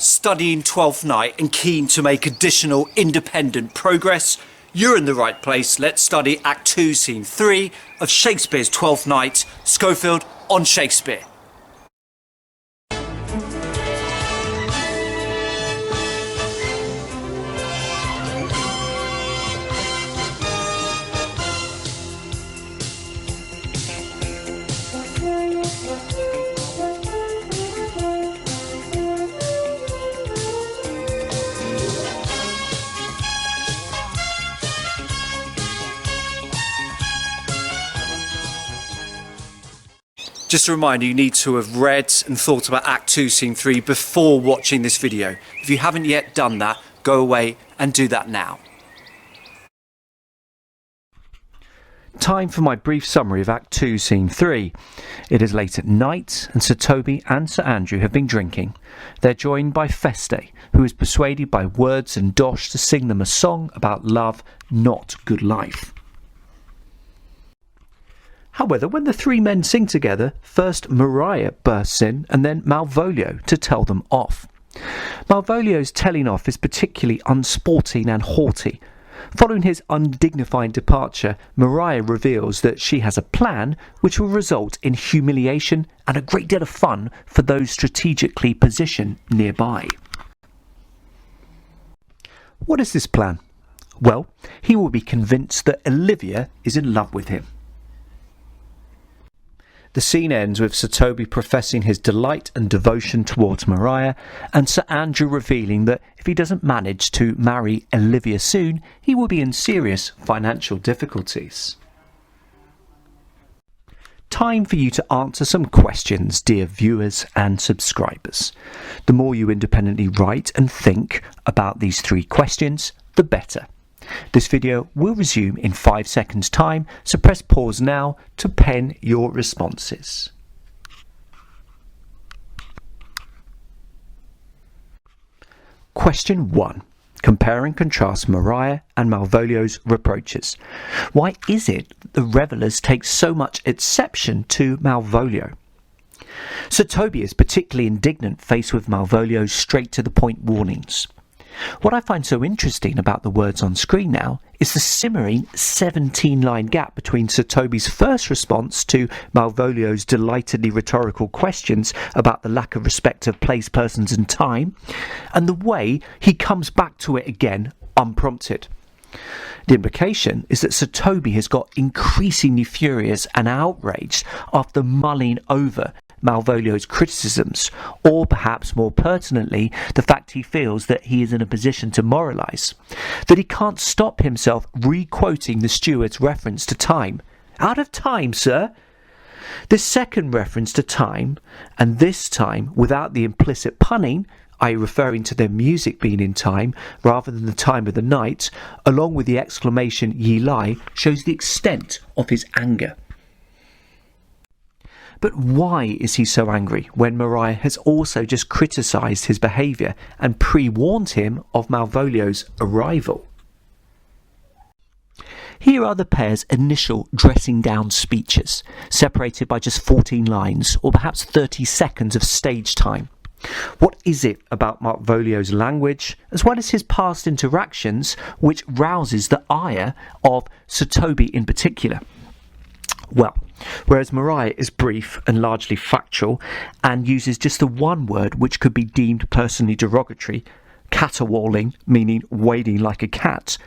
studying Twelfth Night and keen to make additional independent progress, you're in the right place. Let's study Act 2, Scene 3 of Shakespeare's Twelfth Night, Schofield on Shakespeare. Just a reminder, you need to have read and thought about Act 2, Scene 3 before watching this video. If you haven't yet done that, go away and do that now. Time for my brief summary of Act 2, Scene 3. It is late at night, and Sir Toby and Sir Andrew have been drinking. They're joined by Feste, who is persuaded by words and dosh to sing them a song about love, not good life. However, when the three men sing together, first Maria bursts in and then Malvolio to tell them off. Malvolio's telling off is particularly unsporting and haughty. Following his undignified departure, Maria reveals that she has a plan which will result in humiliation and a great deal of fun for those strategically positioned nearby. What is this plan? Well, he will be convinced that Olivia is in love with him. The scene ends with Sir Toby professing his delight and devotion towards Maria, and Sir Andrew revealing that if he doesn't manage to marry Olivia soon, he will be in serious financial difficulties. Time for you to answer some questions, dear viewers and subscribers. The more you independently write and think about these three questions, the better. This video will resume in 5 seconds time, so press pause now to pen your responses. Question 1. Compare and contrast Maria and Malvolio's reproaches. Why is it that the revellers take so much exception to Malvolio? Sir Toby is particularly indignant faced with Malvolio's straight-to-the-point warnings. What I find so interesting about the words on screen now is the simmering 17-line gap between Sir Toby's first response to Malvolio's delightedly rhetorical questions about the lack of respect of place, persons and time, and the way he comes back to it again unprompted. The implication is that Sir Toby has got increasingly furious and outraged after mulling over Malvolio's criticisms, or perhaps more pertinently, the fact he feels that he is in a position to moralise, that he can't stop himself re-quoting the steward's reference to time. Out of time, sir? This second reference to time, and this time without the implicit punning, i.e. referring to their music being in time rather than the time of the night, along with the exclamation "ye lie," shows the extent of his anger. But why is he so angry when Maria has also just criticised his behaviour and pre-warned him of Malvolio's arrival? Here are the pair's initial dressing down speeches, separated by just 14 lines or perhaps 30 seconds of stage time. What is it about Malvolio's language, as well as his past interactions, which rouses the ire of Sir Toby in particular? Well, whereas Maria is brief and largely factual and uses just the one word which could be deemed personally derogatory, caterwauling, meaning wading like a cat,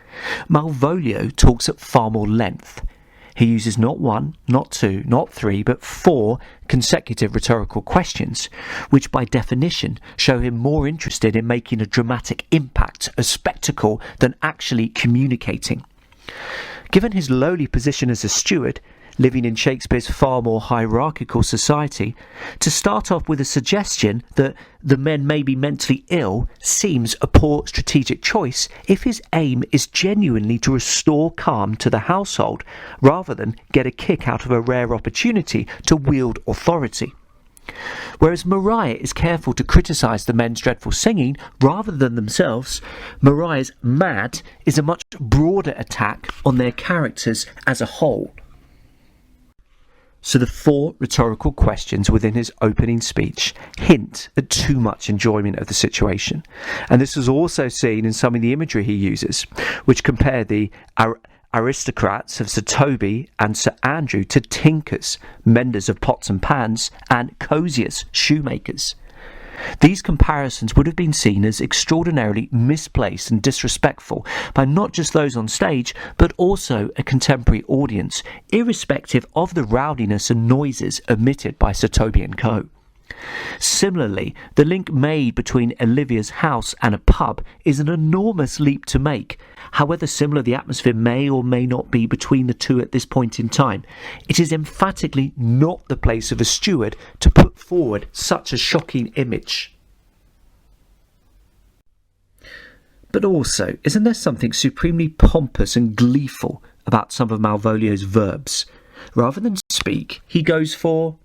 Malvolio talks at far more length. He uses not one, not two, not three, but 4 consecutive rhetorical questions, which by definition show him more interested in making a dramatic impact, a spectacle, than actually communicating. Given his lowly position as a steward, living in Shakespeare's far more hierarchical society, to start off with a suggestion that the men may be mentally ill seems a poor strategic choice if his aim is genuinely to restore calm to the household rather than get a kick out of a rare opportunity to wield authority. Whereas Maria is careful to criticise the men's dreadful singing rather than themselves, Maria's mad is a much broader attack on their characters as a whole. So the 4 rhetorical questions within his opening speech hint at too much enjoyment of the situation. And this was also seen in some of the imagery he uses, which compare the aristocrats of Sir Toby and Sir Andrew to tinkers, menders of pots and pans, and coziers, shoemakers. These comparisons would have been seen as extraordinarily misplaced and disrespectful by not just those on stage, but also a contemporary audience, irrespective of the rowdiness and noises emitted by Sir Toby and co. Similarly, the link made between Olivia's house and a pub is an enormous leap to make. However similar the atmosphere may or may not be between the two at this point in time, it is emphatically not the place of a steward to put forward such a shocking image. But also, isn't there something supremely pompous and gleeful about some of Malvolio's verbs? Rather than speak, he goes for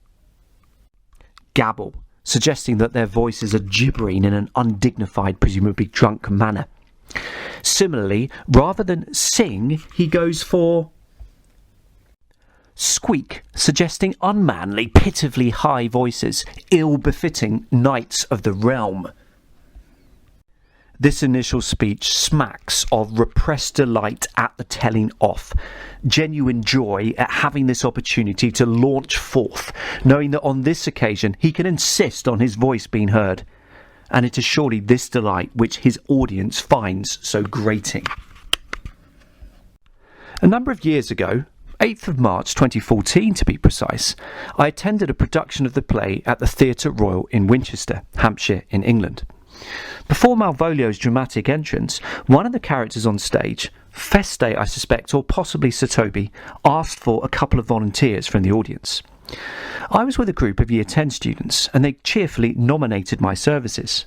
gabble, suggesting that their voices are gibbering in an undignified, presumably drunk manner. Similarly, rather than sing, he goes for squeak, suggesting unmanly, pitifully high voices, ill-befitting knights of the realm. This initial speech smacks of repressed delight at the telling off, genuine joy at having this opportunity to launch forth, knowing that on this occasion he can insist on his voice being heard. And it is surely this delight which his audience finds so grating. A number of years ago, 8th of March 2014 to be precise, I attended a production of the play at the Theatre Royal in Winchester, Hampshire in England. Before Malvolio's dramatic entrance, one of the characters on stage, Feste I suspect, or possibly Sir Toby, asked for a couple of volunteers from the audience. I was with a group of Year 10 students, and they cheerfully nominated my services.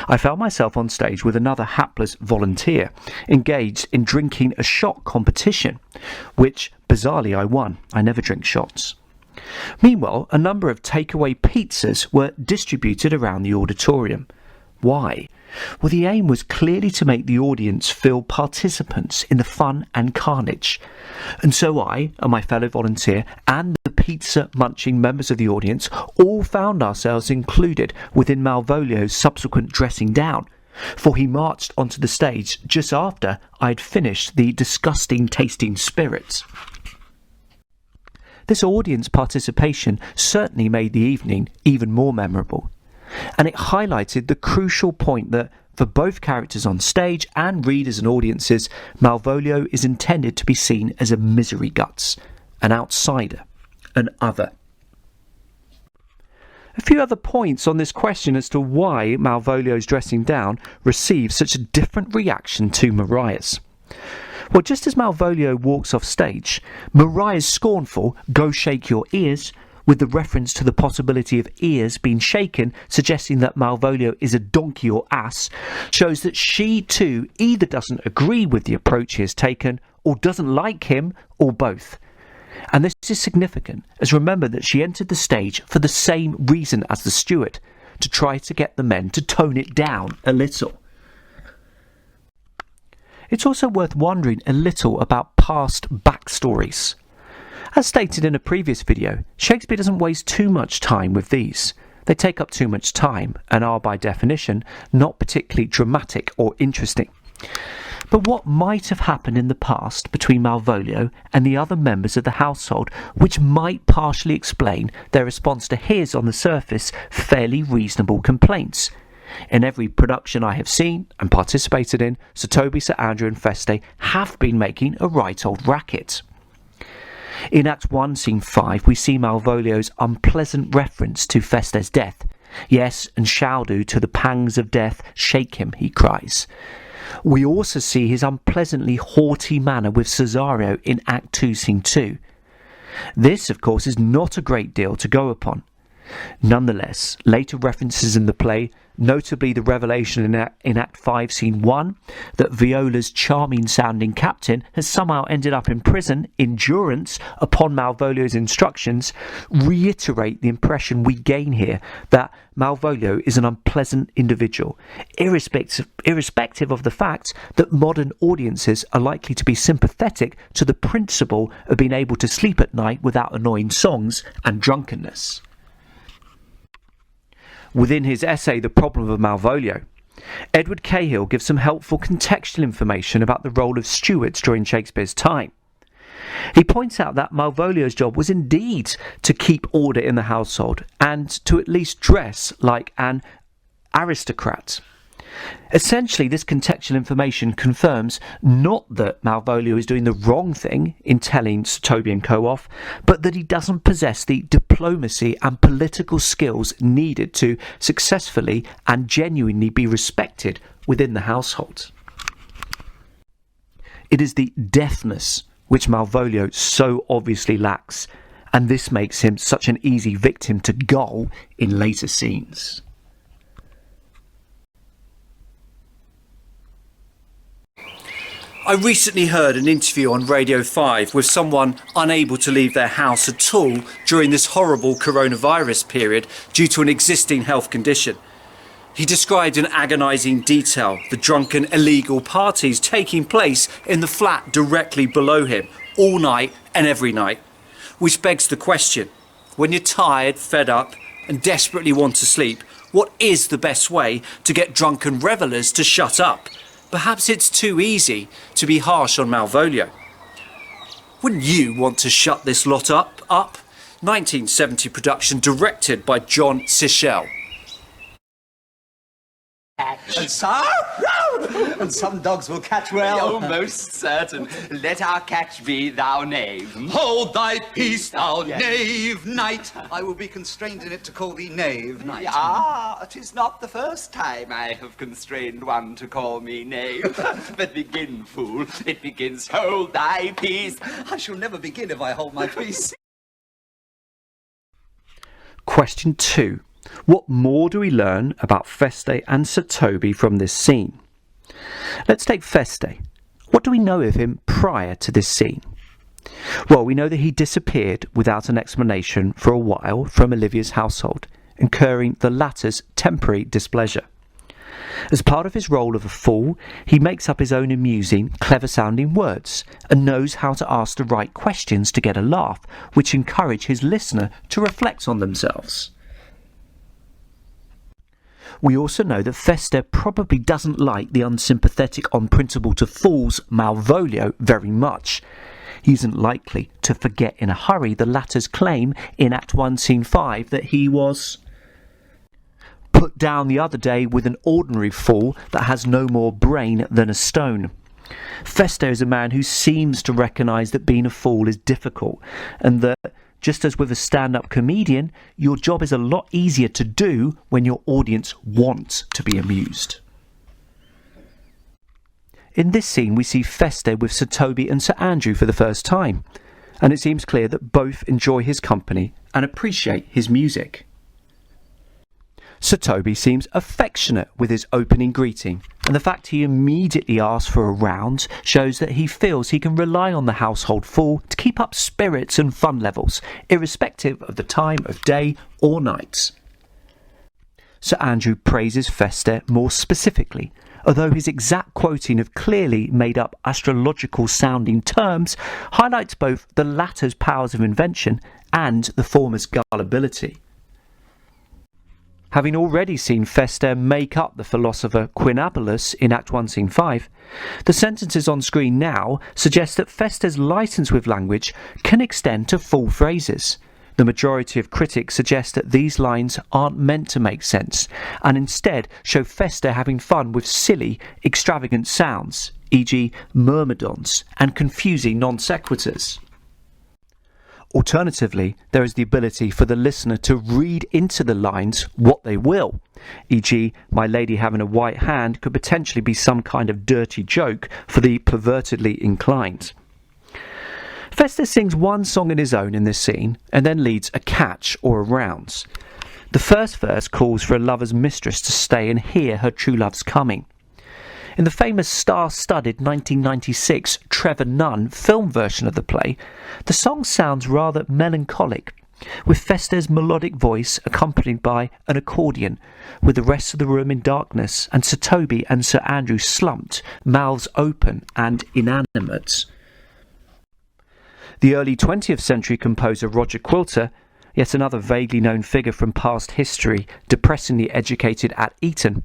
I found myself on stage with another hapless volunteer, engaged in drinking a shot competition, which, bizarrely, I won. I never drink shots. Meanwhile, a number of takeaway pizzas were distributed around the auditorium. Why? Well, the aim was clearly to make the audience feel participants in the fun and carnage. And so I, and my fellow volunteer, and the pizza-munching members of the audience all found ourselves included within Malvolio's subsequent dressing down, for he marched onto the stage just after I had finished the disgusting tasting spirits. This audience participation certainly made the evening even more memorable. And it highlighted the crucial point that, for both characters on stage and readers and audiences, Malvolio is intended to be seen as a misery guts, an outsider, an other. A few other points on this question as to why Malvolio's dressing down receives such a different reaction to Mariah's. Well, just as Malvolio walks off stage, Mariah's scornful "go shake your ears," with the reference to the possibility of ears being shaken, suggesting that Malvolio is a donkey or ass, shows that she too either doesn't agree with the approach he has taken, or doesn't like him, or both. And this is significant, as remember that she entered the stage for the same reason as the steward, to try to get the men to tone it down a little. It's also worth wondering a little about past backstories. As stated in a previous video, Shakespeare doesn't waste too much time with these. They take up too much time and are by definition not particularly dramatic or interesting. But what might have happened in the past between Malvolio and the other members of the household which might partially explain their response to his, on the surface, fairly reasonable complaints? In every production I have seen and participated in, Sir Toby, Sir Andrew and Feste have been making a right old racket. In Act 1, Scene 5, we see Malvolio's unpleasant reference to Feste's death. Yes, and shall do till the pangs of death shake him, he cries. We also see his unpleasantly haughty manner with Cesario in Act 2, Scene 2. This, of course, is not a great deal to go upon. Nonetheless, later references in the play, notably the revelation in Act 5, Scene 1, that Viola's charming-sounding captain has somehow ended up in prison in durance upon Malvolio's instructions, reiterate the impression we gain here that Malvolio is an unpleasant individual, irrespective of the fact that modern audiences are likely to be sympathetic to the principle of being able to sleep at night without annoying songs and drunkenness. Within his essay, The Problem of Malvolio, Edward Cahill gives some helpful contextual information about the role of stewards during Shakespeare's time. He points out that Malvolio's job was indeed to keep order in the household and to at least dress like an aristocrat. Essentially, this contextual information confirms not that Malvolio is doing the wrong thing in telling Sir Toby and co off, but that he doesn't possess the diplomacy and political skills needed to successfully and genuinely be respected within the household. It is the deafness which Malvolio so obviously lacks, and this makes him such an easy victim to gull in later scenes. I recently heard an interview on Radio 5 with someone unable to leave their house at all during this horrible coronavirus period due to an existing health condition. He described in agonising detail the drunken illegal parties taking place in the flat directly below him, all night and every night. Which begs the question, when you're tired, fed up and desperately want to sleep, what is the best way to get drunken revellers to shut up? Perhaps it's too easy to be harsh on Malvolio. Wouldn't you want to shut this lot up? 1970 production directed by John Sichel. And some dogs will catch well. Oh, most certain. Let our catch be thou knave. Hold thy peace, thou knave knight. I will be constrained in it to call thee knave knight. Ah, 'tis not the first time I have constrained one to call me knave. But begin, fool. It begins, hold thy peace. I shall never begin if I hold my peace. Question 2. What more do we learn about Feste and Sir Toby from this scene? Let's take Feste. What do we know of him prior to this scene? Well, we know that he disappeared without an explanation for a while from Olivia's household, incurring the latter's temporary displeasure. As part of his role of a fool, he makes up his own amusing, clever-sounding words and knows how to ask the right questions to get a laugh, which encourage his listener to reflect on themselves. We also know that Feste probably doesn't like the unsympathetic on principle to fools Malvolio very much. He isn't likely to forget in a hurry the latter's claim in Act 1 Scene 5 that he was put down the other day with an ordinary fool that has no more brain than a stone. Feste is a man who seems to recognise that being a fool is difficult, and that just as with a stand-up comedian, your job is a lot easier to do when your audience wants to be amused. In this scene, we see Feste with Sir Toby and Sir Andrew for the first time, and it seems clear that both enjoy his company and appreciate his music. Sir Toby seems affectionate with his opening greeting, and the fact he immediately asks for a round shows that he feels he can rely on the household fool to keep up spirits and fun levels, irrespective of the time of day or night. Sir Andrew praises Feste more specifically, although his exact quoting of clearly made up astrological sounding terms highlights both the latter's powers of invention and the former's gullibility. Having already seen Feste make up the philosopher Quinabulus in Act 1 Scene 5, the sentences on screen now suggest that Feste's licence with language can extend to full phrases. The majority of critics suggest that these lines aren't meant to make sense, and instead show Feste having fun with silly, extravagant sounds, e.g. myrmidons, and confusing non sequiturs. Alternatively, there is the ability for the listener to read into the lines what they will, e.g. my lady having a white hand could potentially be some kind of dirty joke for the pervertedly inclined. Feste sings one song in his own in this scene and then leads a catch or a rounds. The first verse calls for a lover's mistress to stay and hear her true love's coming. In the famous star-studded 1996 Trevor Nunn film version of the play, the song sounds rather melancholic, with Feste's melodic voice accompanied by an accordion, with the rest of the room in darkness and Sir Toby and Sir Andrew slumped, mouths open and inanimate. The early 20th century composer Roger Quilter, yet another vaguely known figure from past history, depressingly educated at Eton,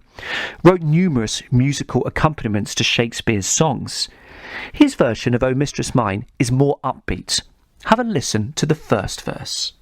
wrote numerous musical accompaniments to Shakespeare's songs. His version of O Mistress Mine is more upbeat. Have a listen to the first verse.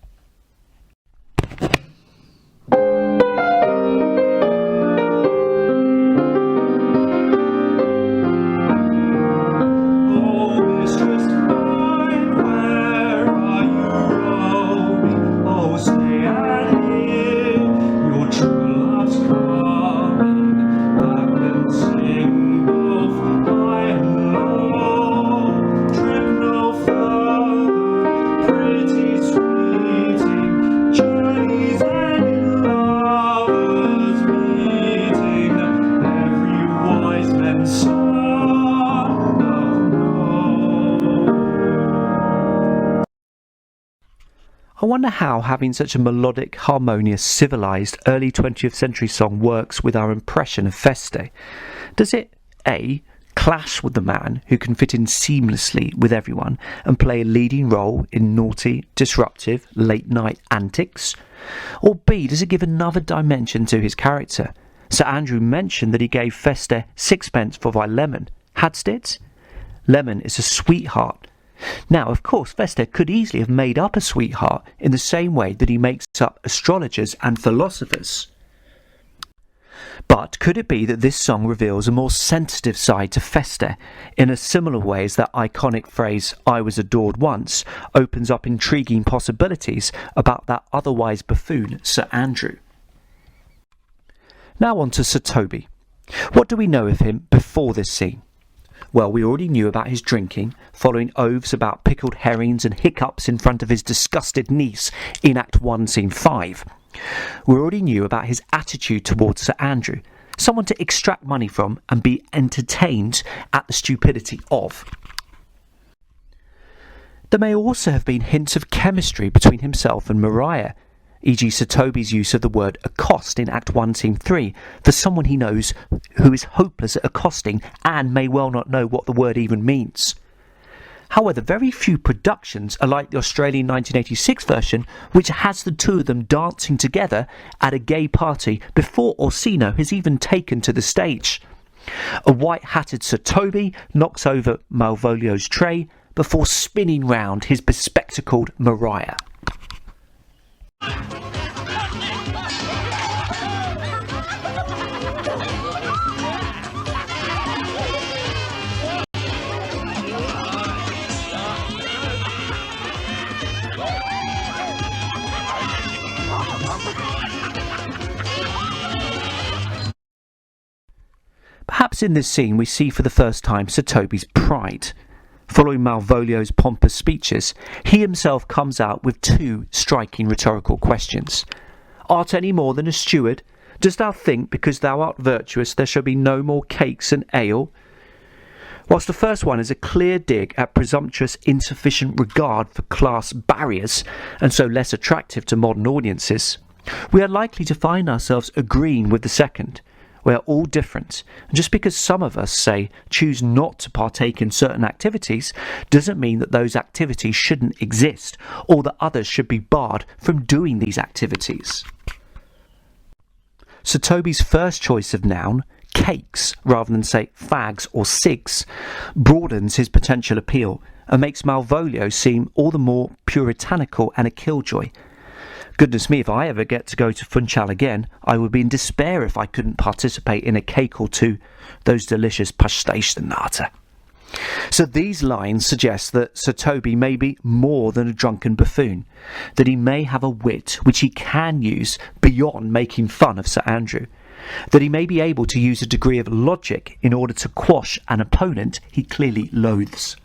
I wonder how having such a melodic, harmonious, civilised early 20th century song works with our impression of Feste. Does it, A, clash with the man who can fit in seamlessly with everyone and play a leading role in naughty, disruptive, late-night antics? Or B, does it give another dimension to his character? Sir Andrew mentioned that he gave Feste sixpence for thy lemon. Hadst it? Lemon is a sweetheart. Now, of course, Feste could easily have made up a sweetheart in the same way that he makes up astrologers and philosophers. But could it be that this song reveals a more sensitive side to Feste, in a similar way as that iconic phrase, "I was adored once," opens up intriguing possibilities about that otherwise buffoon Sir Andrew? Now on to Sir Toby. What do we know of him before this scene? Well, we already knew about his drinking, following oaths about pickled herrings and hiccups in front of his disgusted niece in Act 1, Scene 5. We already knew about his attitude towards Sir Andrew, someone to extract money from and be entertained at the stupidity of. There may also have been hints of chemistry between himself and Maria, e.g. Sir Toby's use of the word accost in Act 1, Scene 3, for someone he knows who is hopeless at accosting and may well not know what the word even means. However, very few productions are like the Australian 1986 version, which has the two of them dancing together at a gay party before Orsino has even taken to the stage. A white-hatted Sir Toby knocks over Malvolio's tray before spinning round his bespectacled Maria. Perhaps in this scene we see for the first time Sir Toby's pride. Following Malvolio's pompous speeches, he himself comes out with two striking rhetorical questions. Art any more than a steward? Dost thou think because thou art virtuous there shall be no more cakes and ale? Whilst the first one is a clear dig at presumptuous insufficient regard for class barriers, and so less attractive to modern audiences, we are likely to find ourselves agreeing with the second. We are all different, and just because some of us, say, choose not to partake in certain activities, doesn't mean that those activities shouldn't exist, or that others should be barred from doing these activities. Sir Toby's first choice of noun, cakes, rather than say fags or cigs, broadens his potential appeal and makes Malvolio seem all the more puritanical and a killjoy. Goodness me, if I ever get to go to Funchal again, I would be in despair if I couldn't participate in a cake or two, those delicious pastéis de nata. So these lines suggest that Sir Toby may be more than a drunken buffoon, that he may have a wit which he can use beyond making fun of Sir Andrew, that he may be able to use a degree of logic in order to quash an opponent he clearly loathes.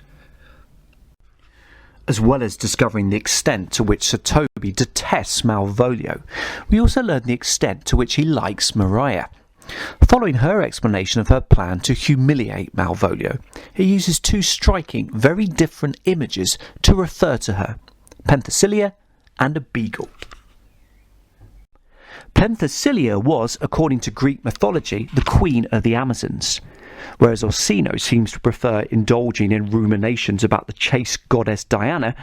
As well as discovering the extent to which Sir Toby detests Malvolio, we also learn the extent to which he likes Maria. Following her explanation of her plan to humiliate Malvolio, he uses two striking, very different images to refer to her: Penthesilea and a beagle. Penthesilea was, according to Greek mythology, the queen of the Amazons, whereas Orsino seems to prefer indulging in ruminations about the chaste goddess Diana.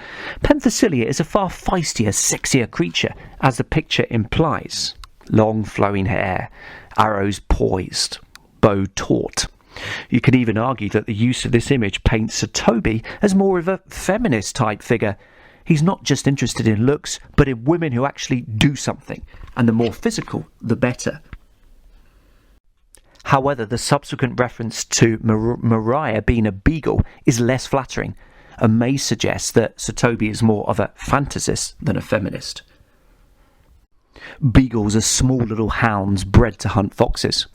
Penthesilea is a far feistier, sexier creature, as the picture implies. Long flowing hair, arrows poised, bow taut. You can even argue that the use of this image paints Sir Toby as more of a feminist type figure. He's not just interested in looks, but in women who actually do something, and the more physical, the better. However, the subsequent reference to Maria being a beagle is less flattering, and may suggest that Sir Toby is more of a fantasist than a feminist. Beagles are small little hounds bred to hunt foxes,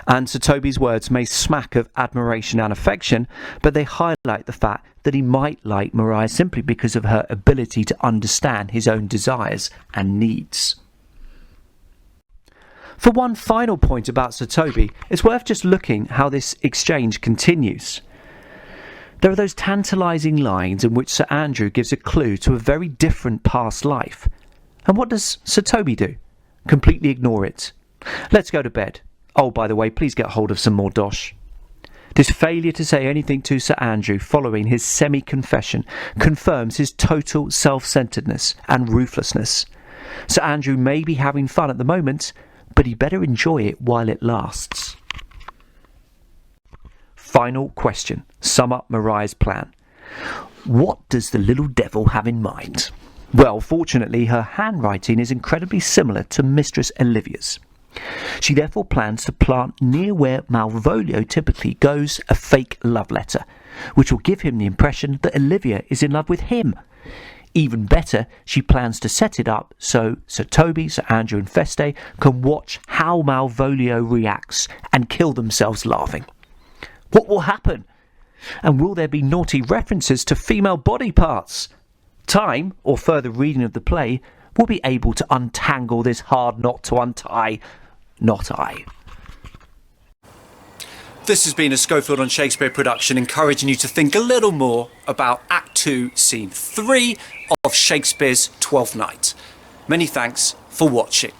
and Sir Toby's words may smack of admiration and affection, but they highlight the fact that he might like Maria simply because of her ability to understand his own desires and needs. For one final point about Sir Toby, it's worth just looking how this exchange continues. There are those tantalising lines in which Sir Andrew gives a clue to a very different past life. And what does Sir Toby do? Completely ignore it. Let's go to bed. Oh, by the way, please get hold of some more dosh. This failure to say anything to Sir Andrew following his semi-confession confirms his total self-centeredness and ruthlessness. Sir Andrew may be having fun at the moment, but he better enjoy it while it lasts. Final question. Sum up Maria's plan. What does the little devil have in mind? Well, fortunately, her handwriting is incredibly similar to Mistress Olivia's. She therefore plans to plant near where Malvolio typically goes a fake love letter, which will give him the impression that Olivia is in love with him. Even better, she plans to set it up so Sir Toby, Sir Andrew and Feste can watch how Malvolio reacts and kill themselves laughing. What will happen? And will there be naughty references to female body parts? Time, or further reading of the play, will be able to untangle this hard knot to untie. Not I. This has been a Schofield on Shakespeare production, encouraging you to think a little more about Act 2, Scene 3 of Shakespeare's Twelfth Night. Many thanks for watching.